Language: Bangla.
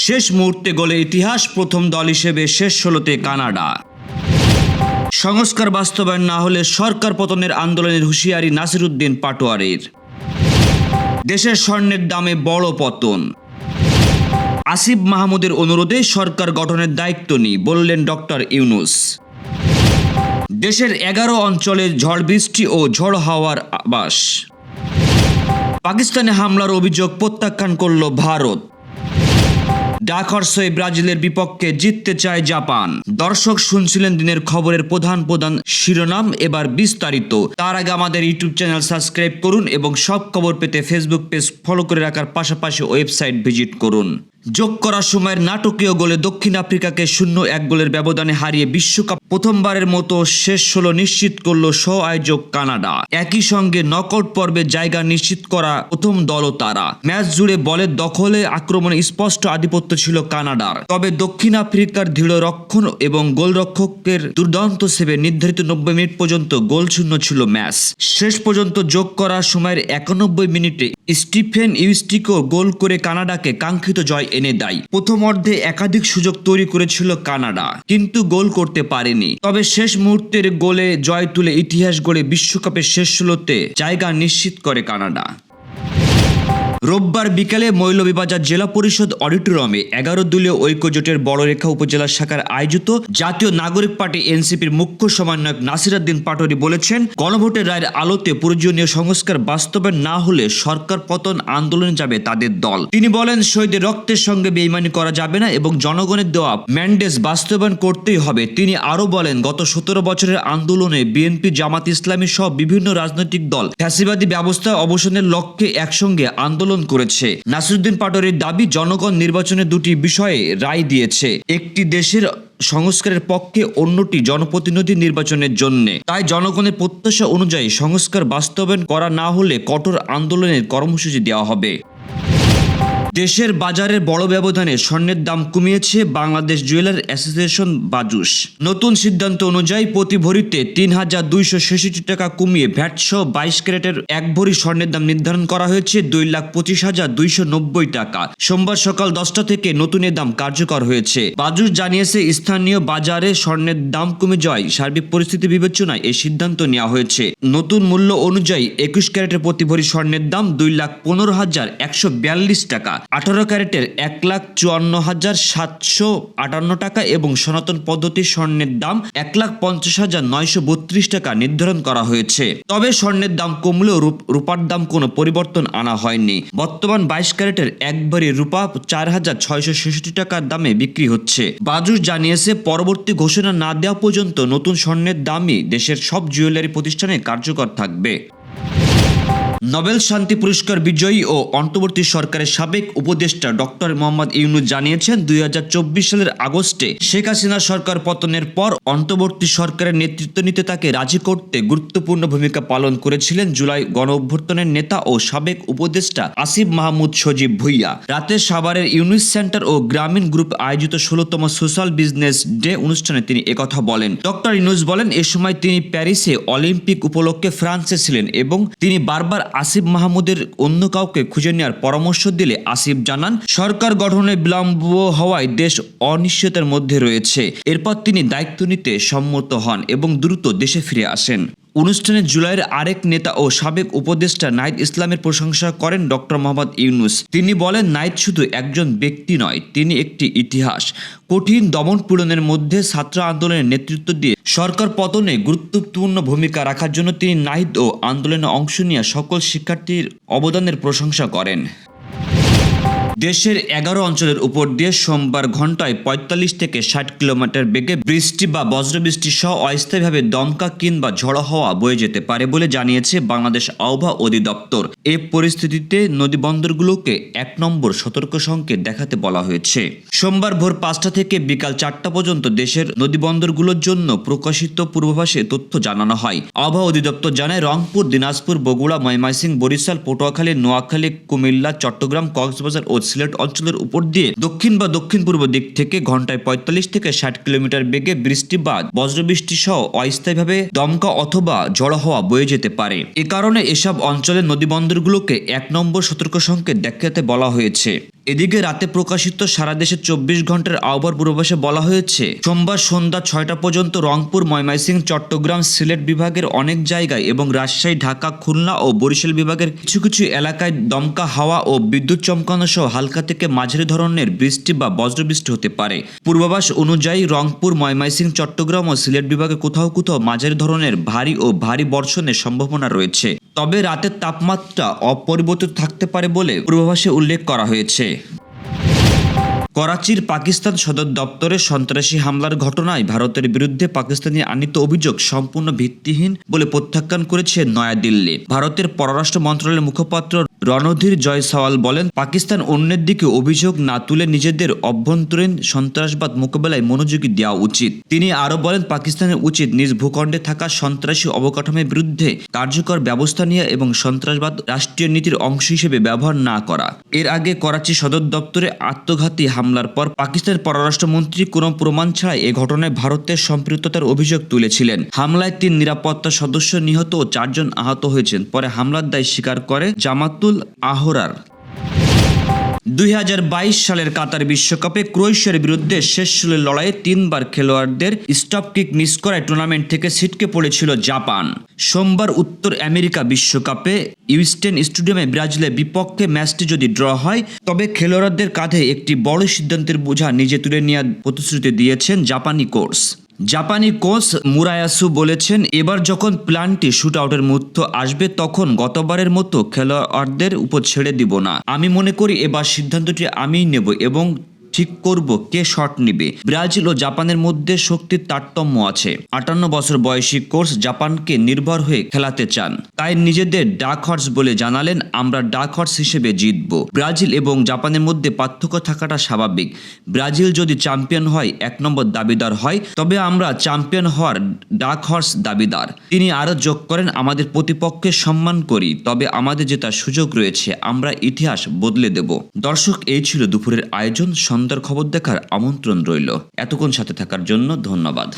শেষ মুহূর্তে গোলে ইতিহাস, প্রথম দল হিসেবে শেষ ১৬তে কানাডা। সংস্কার বাস্তবায়ন না হলে সরকার পতনের আন্দোলনের হুঁশিয়ারি নাসিরউদ্দিন পাটোয়ারির। দেশের স্বর্ণের দামে বড় পতন। আসিফ মাহমুদের অনুরোধে সরকার গঠনের দায়িত্ব নিই বললেন ডক্টর ইউনূস। দেশের ১১ অঞ্চলে ঝড় বৃষ্টি ও ঝড় হাওয়ার আভাস। পাকিস্তানে হামলার অভিযোগ প্রত্যাখ্যান করল ভারত। ডাকহর্সে ব্রাজিলের বিপক্ষে জিততে চায় জাপান। দর্শক শুনছিলেন দিনের খবরের প্রধান শিরোনাম, এবার বিস্তারিত। তার আগে আমাদের ইউটিউব চ্যানেল সাবস্ক্রাইব করুন এবং সব খবর পেতে ফেসবুক পেজ ফলো করে রাখার পাশাপাশি ওয়েবসাইট ভিজিট করুন। যোগ করার সময়ের নাটকীয় গোলে দক্ষিণ আফ্রিকাকে ০-১ গোলের ব্যবধানে হারিয়ে বিশ্বকাপ প্রথমবারের মতো শেষ ১৬ নিশ্চিত করল সহ আয়োজক কানাডা। একই সঙ্গে নকআউট পর্বে জায়গা নিশ্চিত করা প্রথম দলও তারা। ম্যাচ জুড়ে বলের দখলে আক্রমণে স্পষ্ট আধিপত্য ছিল কানাডার, তবে দক্ষিণ আফ্রিকার দৃঢ় রক্ষণ এবং গোলরক্ষকের দুর্দান্ত সেভে নির্ধারিত ৯০ মিনিট পর্যন্ত গোলশূন্য ছিল ম্যাচ। শেষ পর্যন্ত যোগ করার সময়ের ৯১ মিনিটে স্টিফেন ইউস্টিকো গোল করে কানাডাকে কাঙ্ক্ষিত জয় এনে দেয়। প্রথম অর্ধে একাধিক সুযোগ তৈরি করেছিল কানাডা, কিন্তু গোল করতে পারেনি। তবে শেষ মুহূর্তের গোলে জয় তুলে ইতিহাস গড়ে বিশ্বকাপের শেষ ১৬তে জায়গা নিশ্চিত করে কানাডা। রোববার বিকেলে মৌলভীবাজার জেলা পরিষদ অডিটোরিয়ামে ১১ দলীয় ঐক্যজোটের বড়রেখা উপজেলা শাখার আয়োজিত জাতীয় নাগরিক পার্টি এনসিপির মুখ্য সমন্বয়ক নাসিরউদ্দিন পাটোয়ারি বলেছেন, গণভোটের রায়ের আলোতে প্রয়োজনীয় সংস্কার বাস্তবায়ন না হলে সরকার পতন আন্দোলনে যাবে তাদের দল। তিনি বলেন, শহীদের রক্তের সঙ্গে বেইমানি করা যাবে না এবং জনগণের দেওয়া ম্যান্ডেট বাস্তবায়ন করতেই হবে। তিনি আরও বলেন, গত ১৭ বছরের আন্দোলনে বিএনপি, জামাত ইসলামী সহ বিভিন্ন রাজনৈতিক দল ফ্যাসিবাদী ব্যবস্থা অবসানের লক্ষ্যে একসঙ্গে আন্দোলন করেছে। নাসিরউদ্দিন পাটোয়ারির দাবি, জনগণ নির্বাচনে দুটি বিষয়ে রায় দিয়েছে, একটি দেশের সংস্কারের পক্ষে, অন্যটি জনপ্রতিনিধি নির্বাচনের জন্য। তাই জনগণের প্রত্যাশা অনুযায়ী সংস্কার বাস্তবায়ন করা না হলে কঠোর আন্দোলনের কর্মসূচি দেওয়া হবে। দেশের বাজারের বড় ব্যবধানে স্বর্ণের দাম কমিয়েছে বাংলাদেশ জুয়েলার অ্যাসোসিয়েশন বাজুস। নতুন সিদ্ধান্ত অনুযায়ী প্রতি ভরিতে ৩,২৬৬ টাকা কমিয়ে ভ্যাটসহ ২২ ক্যারেটের ১ ভরি স্বর্ণের দাম নির্ধারণ করা হয়েছে ২,২৫,২৯০ টাকা। সোমবার সকাল ১০টা থেকে নতুন এ দাম কার্যকর হয়েছে। বাজুস জানিয়েছে, স্থানীয় বাজারে স্বর্ণের দাম কমে যাওয়ায় সার্বিক পরিস্থিতি বিবেচনায় এই সিদ্ধান্ত নেওয়া হয়েছে। নতুন মূল্য অনুযায়ী ২১ ক্যারেটের প্রতি ভরি স্বর্ণের দাম ২,১৫,১৪২ টাকা, ১৮ ক্যারেটের ১,৫৪,৭৫৮ টাকা এবং সনাতন পদ্ধতির স্বর্ণের দাম ১,৫০,৯৩২ টাকা নির্ধারণ করা হয়েছে। তবে স্বর্ণের দাম কমলেও রূপার দাম কোনো পরিবর্তন আনা হয়নি। বর্তমান ২২ ক্যারেটের ১ ভরি রূপা ৪,৬৬৬ টাকার দামে বিক্রি হচ্ছে। বাজুস জানিয়েছে, পরবর্তী ঘোষণা না দেওয়া পর্যন্ত নতুন স্বর্ণের দামই দেশের সব জুয়েলারি প্রতিষ্ঠানে কার্যকর থাকবে। নোবেল শান্তি পুরস্কার বিজয়ী ও অন্তর্বর্তী সরকারের সাবেক উপদেষ্টা ডক্টর মোহাম্মদ ইউনূস জানিয়েছেন, ২০২৪ সালের আগস্টে শেখ হাসিনা সরকার পতনের পর অন্তর্বর্তী সরকারের নেতৃত্ব নিতে তাকে রাজি করতে গুরুত্বপূর্ণ ভূমিকা পালন করেছিলেন জুলাই গণঅভ্যুত্থানের নেতা ও সাবেক উপদেষ্টা আসিফ মাহমুদ সজীব ভুঁইয়া। রাতে সাভারের ইউনূস সেন্টার ও গ্রামীণ গ্রুপ আয়োজিত ১৬তম সোশ্যাল বিজনেস ডে অনুষ্ঠানে তিনি একথা বলেন। ডক্টর ইউনূস বলেন, এ সময় তিনি প্যারিসে অলিম্পিক উপলক্ষে ফ্রান্সে ছিলেন এবং তিনি বারবার আসিফ মাহমুদের অন্য কাউকে খুঁজে নেওয়ার পরামর্শ দিলে আসিফ জানান, সরকার গঠনে বিলম্ব হওয়ায় দেশ অনিশ্চয়তার মধ্যে রয়েছে। এরপর তিনি দায়িত্ব নিতে সম্মত হন এবং দ্রুত দেশে ফিরে আসেন। অনুষ্ঠানে জুলাইয়ের আরেক নেতা ও সাবেক উপদেষ্টা নাহিদ ইসলামের প্রশংসা করেন ডক্টর মোহাম্মদ ইউনূস। তিনি বলেন, নাহিদ শুধু একজন ব্যক্তি নয়, তিনি একটি ইতিহাস। কঠিন দমন পীড়নের মধ্যে ছাত্র আন্দোলনের নেতৃত্ব দিয়ে সরকার পতনে গুরুত্বপূর্ণ ভূমিকা রাখার জন্য তিনি নাহিদ ও আন্দোলনে অংশ নেওয়া সকল শিক্ষার্থীর অবদানের প্রশংসা করেন। দেশের ১১ অঞ্চলের উপর দিয়ে সোমবার ঘন্টায় ৪৫ থেকে ৬০ কিলোমিটার বেগে বৃষ্টি বা বজ্রবৃষ্টি সহ অস্থায়ীভাবে দমকা কিংবা ঝড়ো হাওয়া বয়ে যেতে পারে বলে জানিয়েছে বাংলাদেশ আবহাওয়া অধিদপ্তর। এই পরিস্থিতিতে নদীবন্দরগুলোকে ১ নম্বর সতর্ক সংকেত দেখাতে বলা হয়েছে। সোমবার ভোর ৫টা থেকে বিকাল ৪টা পর্যন্ত দেশের নদীবন্দরগুলোর জন্য প্রকাশিত পূর্বাভাসে তথ্য জানানো হয়। আবহাওয়া অধিদপ্তর জানায়, রংপুর, দিনাজপুর, বগুড়া, ময়মনসিংহ, বরিশাল, পটুয়াখালী, নোয়াখালী, কুমিল্লা, চট্টগ্রাম, কক্সবাজার ও সিলেট অঞ্চলের উপর দিয়ে দক্ষিণ বা দক্ষিণ পূর্ব দিক থেকে ঘন্টায় ৪৫ থেকে ৬০ কিলোমিটার বেগে বৃষ্টি বা বজ্রবৃষ্টি সহ অস্থায়ীভাবে দমকা অথবা ঝড়ো হাওয়া বয়ে যেতে পারে। এ কারণে এসব অঞ্চলের নদীবন্দরগুলোকে ১ নম্বর সতর্ক সংকেত দেখাতে বলা হয়েছে। এদিকে রাতে প্রকাশিত সারা দেশে 24 ঘন্টার আবহাওয়ার পূর্বাভাসে বলা হয়েছে সোমবার সন্ধ্যা 6টা পর্যন্ত রংপুর, ময়মনসিংহ, চট্টগ্রাম, সিলেট বিভাগের অনেক জায়গায় এবং রাজশাহী, ঢাকা, খুলনা ও বরিশাল বিভাগের কিছু কিছু এলাকায় দমকা হাওয়া ও বিদ্যুৎ চমকানো সহ হালকা থেকে মাঝারি ধরনের বৃষ্টি বা বজ্রবৃষ্টি হতে পারে। পূর্বাভাস অনুযায়ী রংপুর, ময়মনসিংহ, চট্টগ্রাম ও সিলেট বিভাগে কোথাও কোথাও মাঝারি ধরনের ভারী ও ভারী বর্ষণের সম্ভাবনা রয়েছে। তবে রাতের তাপমাত্রা অপরিবর্তিত থাকতে পারে বলে পূর্বাভাসে উল্লেখ করা হয়েছে। করাচির পাকিস্তান সদর দপ্তরে সন্ত্রাসী হামলার ঘটনায় ভারতের বিরুদ্ধে পাকিস্তানি আনীত অভিযোগ সম্পূর্ণ ভিত্তিহীন বলে প্রত্যাখ্যান করেছে নয়াদিল্লি। ভারতের পররাষ্ট্র মন্ত্রণালয়ের মুখপাত্র রণধীর জয়সওয়াল বলেন, পাকিস্তান অন্যের দিকে অভিযোগ না তুলে নিজেদের অভ্যন্তরীণ সন্ত্রাসবাদ মোকাবেলায় মনোযোগী দেওয়া উচিত। তিনি আরও বলেন, পাকিস্তানের উচিত নিজ ভূখণ্ডে থাকা সন্ত্রাসী অবকাঠামোর বিরুদ্ধে কার্যকর ব্যবস্থা নেওয়া এবং সন্ত্রাসবাদ রাষ্ট্রীয় নীতির অংশ হিসেবে ব্যবহার না করা। এর আগে করাচি সদর দপ্তরে আত্মঘাতী হামলার পর পাকিস্তানের পররাষ্ট্রমন্ত্রী কোনো প্রমাণ ছাড়াই এ ঘটনায় ভারতের সম্পৃক্ততার অভিযোগ তুলেছিলেন। হামলায় 3 নিরাপত্তা সদস্য নিহত ও 4 জন আহত হয়েছেন। পরে হামলার দায় স্বীকার করে জামাতুল আহরার। 2022 সালের কাতার বিশ্বকাপে ক্রোয়েশিয়ার বিরুদ্ধে শেষ ষোলোর লড়াইয়ে 3 বার খেলোয়াড়দের স্টপ কিক মিস করায় টুর্নামেন্ট থেকে ছিটকে পড়েছিল জাপান। সোমবার উত্তর আমেরিকা বিশ্বকাপে ইউস্টেন স্টেডিয়ামে ব্রাজিলের বিপক্ষে ম্যাচটি যদি ড্র হয় তবে খেলোয়াড়দের কাঁধে একটি বড় সিদ্ধান্তের বোঝা নিজে তুলে নেওয়ার প্রতিশ্রুতি দিয়েছেন জাপানি কোচ মুরায়াসু বলেছেন, এবার যখন প্ল্যানটি শুট আউটের মুহূর্ত আসবে তখন গতবারের মতো খেলোয়াড়দের উপর ছেড়ে দিব না। আমি মনে করি এবার সিদ্ধান্তটি আমিই নেব এবং ঠিক করব কে শট নেবে। ব্রাজিল ও জাপানের মধ্যে শক্তির তারতম্য আছে। 58 বছর বয়সী কোচ জাপানকে নির্ভর হয়ে খেলাতে চান, তাই নিজেদের ডার্ক হর্স বলে জানালেন, আমরা ডার্ক হর্স হিসেবে জিতব। ব্রাজিল এবং জাপানের মধ্যে পার্থক্য থাকাটা স্বাভাবিক। ব্রাজিল যদি চ্যাম্পিয়ন হয় 1 নম্বর দাবিদার হয়, তবে আমরা চ্যাম্পিয়ন হওয়ার ডার্ক হর্স দাবিদার। তিনি আরও যোগ করেন, আমাদের প্রতিপক্ষের সম্মান করি, তবে আমাদের জেতার সুযোগ রয়েছে। আমরা ইতিহাস বদলে দেব। দর্শক, এই ছিল দুপুরের আয়োজন। সন্ধ্যার খবর দেখার আমন্ত্রণ রইল। এতক্ষণ সাথে থাকার জন্য ধন্যবাদ।